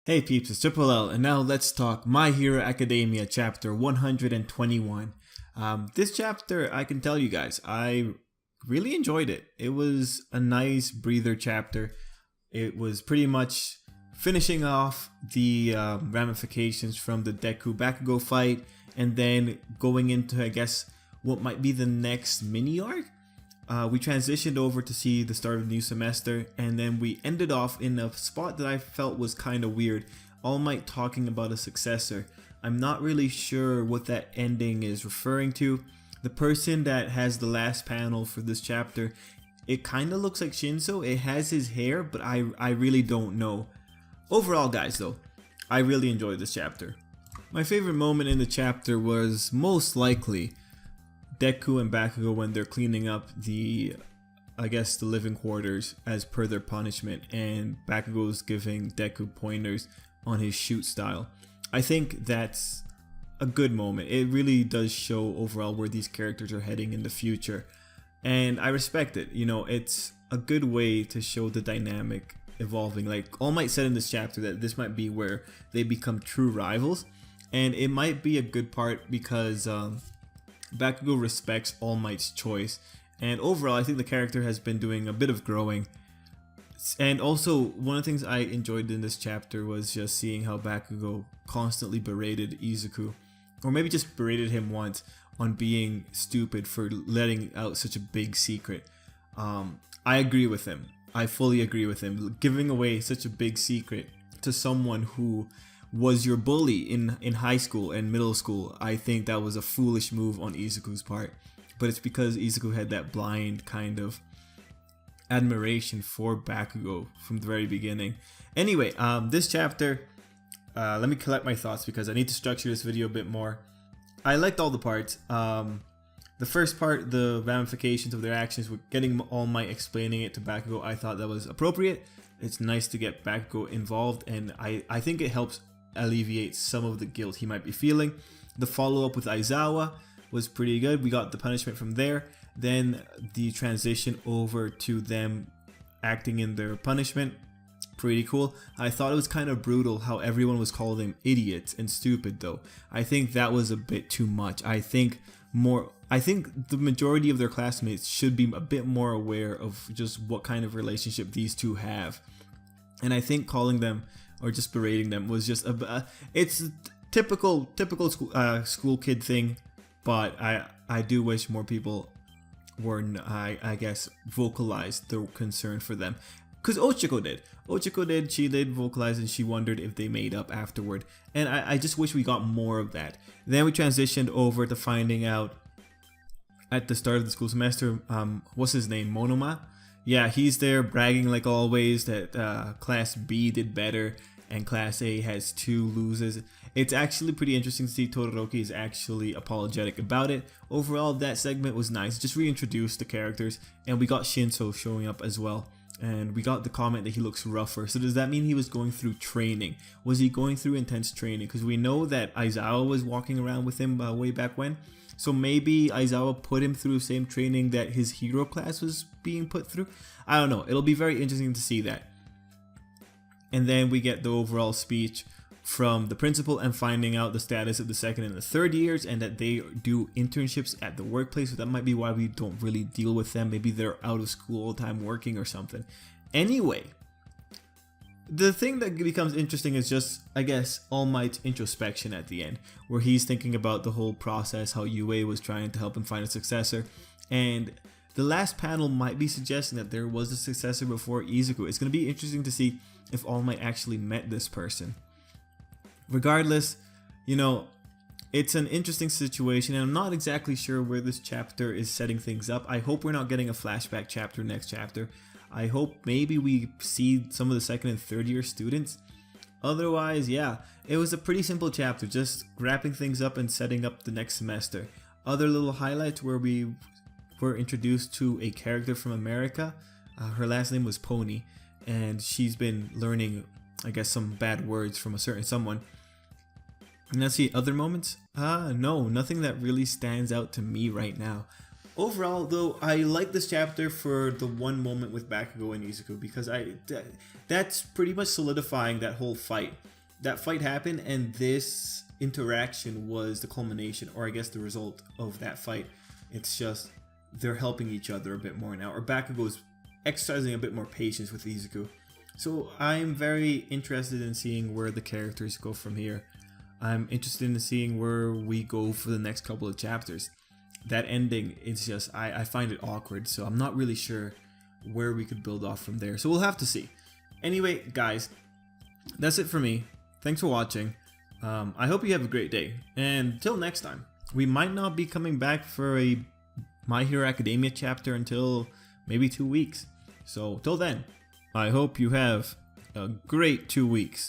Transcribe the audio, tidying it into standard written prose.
Hey peeps, it's Tripl-L, and now let's talk My Hero Academia Chapter 121. This chapter, I can tell you guys, I really enjoyed it. It was a nice breather chapter. It was pretty much finishing off the ramifications from the Bakugo fight, and then going into, I guess, what might be the next mini arc. We transitioned over to see the start of the new semester, and then we ended off in a spot that I felt was kind of weird. All Might talking about a successor. I'm not really sure what that ending is referring to. The person that has the last panel for this chapter, it kind of looks like Shinso. It has his hair, but I really don't know. Overall, guys, though, I really enjoyed this chapter. My favorite moment in the chapter was most likely Deku and Bakugo when they're cleaning up the living quarters as per their punishment, and Bakugo's giving Deku pointers on his shoot style. I think that's a good moment. It really does show overall where these characters are heading in the future, and I respect it. You know, it's a good way to show the dynamic evolving. Like All Might said in this chapter that this might be where they become true rivals, and it might be a good part because Bakugo respects All Might's choice, and overall I think the character has been doing a bit of growing. And also, one of the things I enjoyed in this chapter was just seeing how Bakugo constantly berated Izuku, or maybe just berated him once on being stupid for letting out such a big secret. I agree with him. I fully agree with him. Giving away such a big secret to someone who was your bully in high school and middle school, I think that was a foolish move on Izuku's part. But it's because Izuku had that blind kind of admiration for Bakugo from the very beginning. Anyway, this chapter, let me collect my thoughts because I need to structure this video a bit more. I liked all the parts. The first part, the ramifications of their actions, with getting All Might explaining it to Bakugo, I thought that was appropriate. It's nice to get Bakugo involved, and I think it helps alleviate some of the guilt he might be feeling. The follow-up with Aizawa was pretty good. We got the punishment from there. Then the transition over to them acting in their punishment, pretty cool. I thought it was kind of brutal how everyone was calling them idiots and stupid though. I think that was a bit too much. I think the majority of their classmates should be a bit more aware of just what kind of relationship these two have. And I think calling them or just berating them was just it's a typical school kid thing, but I do wish more people were, I guess, vocalized their concern for them, because Ochiko did. She did vocalize, and she wondered if they made up afterward, and I just wish we got more of that. Then we transitioned over to finding out at the start of the school semester, what's his name, Monoma? Yeah, he's there bragging like always that Class B did better and Class A has 2 loses. It's actually pretty interesting to see Todoroki is actually apologetic about it. Overall, that segment was nice. Just reintroduced the characters, and we got Shinso showing up as well. And we got the comment that he looks rougher. So does that mean he was going through training? Was he going through intense training? Because we know that Aizawa was walking around with him way back when. So maybe Aizawa put him through the same training that his hero class was being put through. I don't know. It'll be very interesting to see that. And then we get the overall speech from the principal and finding out the status of the second and the third years, and that they do internships at the workplace. So that might be why we don't really deal with them. Maybe they're out of school all the time working or something. Anyway, the thing that becomes interesting is just, I guess, All Might's introspection at the end, where he's thinking about the whole process, how UA was trying to help him find a successor. And the last panel might be suggesting that there was a successor before Izuku. It's going to be interesting to see if All Might actually met this person. Regardless, you know, it's an interesting situation, and I'm not exactly sure where this chapter is setting things up. I hope we're not getting a flashback chapter next chapter. I hope maybe we see some of the second and third year students. Otherwise, yeah, it was a pretty simple chapter, just wrapping things up and setting up the next semester. Other little highlights where we were introduced to a character from America. Her last name was Pony, and she's been learning, I guess, some bad words from a certain someone. And let's see, other moments? No, nothing that really stands out to me right now. Overall, though, I like this chapter for the one moment with Bakugo and Izuku, because that's pretty much solidifying that whole fight. that fight happened, and this interaction was the culmination, or I guess the result of that fight. It's just they're helping each other a bit more now, or Bakugo's exercising a bit more patience with Izuku. So I'm very interested in seeing where the characters go from here. I'm interested in seeing where we go for the next couple of chapters. That ending, it's just, I find it awkward, so I'm not really sure where we could build off from there. So we'll have to see. Anyway, guys, that's it for me. Thanks for watching. I hope you have a great day. And till next time, we might not be coming back for a My Hero Academia chapter until maybe 2 weeks. So till then, I hope you have a great 2 weeks.